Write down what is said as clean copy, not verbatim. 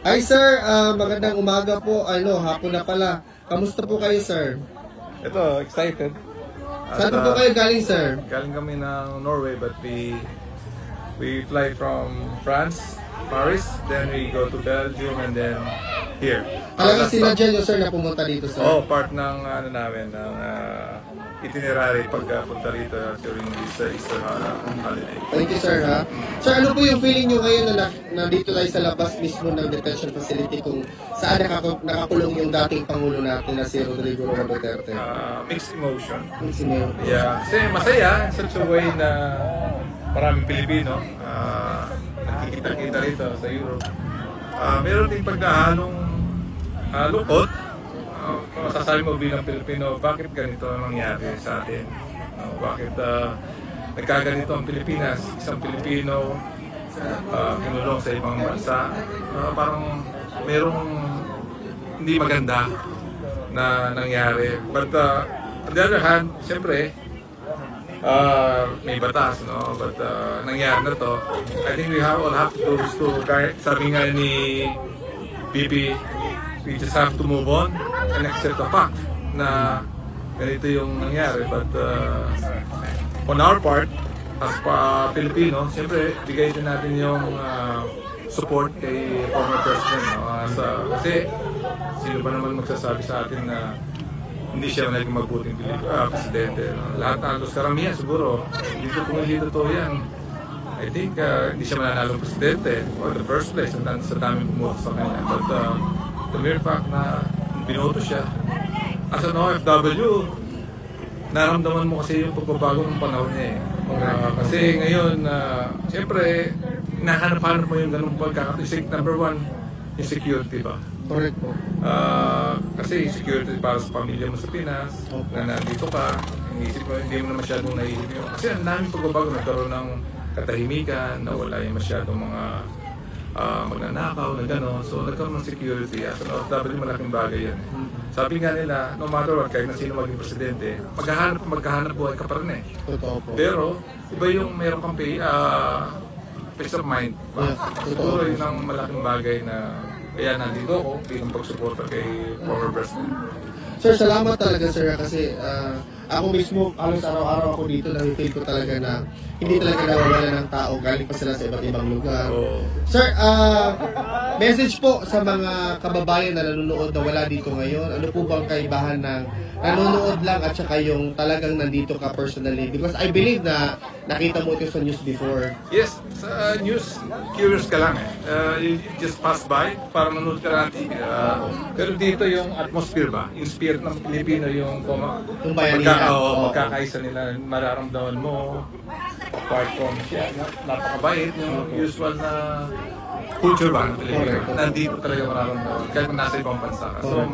Hi sir, magandang umaga po. Hapon na pala. Kamusta po kayo sir? Ito, excited. Saan po kayo galing sir? Galing kami ng Norway but we fly from France, Paris, then we go to Belgium and then here. Talagang sinadya nyo sir na pumunta dito sir? Oh, part ng namin, ng itinerary pagpunta rito during this Easter holiday. Thank you sir ha. Sir, ano po yung feeling nyo ngayon na nandito tayo sa labas mismo ng detention facility kung saan nakakulong yung dating Pangulo natin na si Rodrigo Roa Duterte? Mixed emotion. Mixed emotion. Yeah, kasi masaya in such a way na maraming Pilipino nakikita-kita rito sa Europe. Meron din pagkahalong lungkot. Masasabi mo bilang Pilipino, bakit ganito ang nangyari sa atin? Bakit nagkaganito ang Pilipinas? Isang Pilipino kinulong sa ibang bansa. Parang merong hindi maganda na nangyari. But on the other hand, siyempre, may batas, no? But nangyari na to. I think we all have to sabi nga ni BP, we just have to move on and accept the fact na ganito yung nangyari. But on our part, as Pilipino, siyempre, bigay din natin yung support kay former president. No? Kasi sino ba naman magsasabi sa atin na hindi siya naging mabuting presidente. No? Lahat na halos karamihan siguro, kung hindi totoo yan, I think hindi siya mananalong presidente or the first place sa daming bumoto sa kanya. But the mere fact na binoto siya, as an OFW, naramdaman mo kasi yung pagbabago ng panahon niya eh. Kasi ngayon, siyempre, hinahanap-hanap mo yung ganung pagkakatisik. Number one, yung security ba? Correct po. Kasi security para sa pamilya mo sa Pinas, na nandito ka, hindi mo na masyadong naisip yun. Kasi ang daming pagbabago, nagkaroon ng katahimikan, nawala yung masyadong mga magnanakaw na gano'n. So nagkaroon ng security. As an OFW, malaking bagay yan. Sabi nga nila, no matter what, kahit na sino maging presidente, maghahanap buhay ka pa rin eh. Totoo po. Pero, iba yung meron kang peace of mind. Siguro yun ang malaking bagay na kaya nandito ako bilang pagsuporta kay former president. Sir, salamat talaga sir kasi ako mismo halos araw-araw ako dito, na-feel ko talaga na hindi talaga nawawala ng tao, galing pa sila sa iba't ibang lugar. Sir, message po sa mga kababayan na nanonood na wala dito ngayon, ano po bang kaibahan ng nanonood lang at saka yung talagang nandito ka personally? Because I believe na nakita mo ito sa news before. Yes, sa news, curious ka lang eh. You just pass by para manood ka lang TV. Pero dito yung atmosphere ba? Yung spirit ng Pilipino, yung pagkakaisa nila, mararamdaman mo. Apart from siya, napakabait, yung usual na culture ba ng Pilipino. Nandito talaga mararamdaman, kahit nasa ibang bansa ka. So,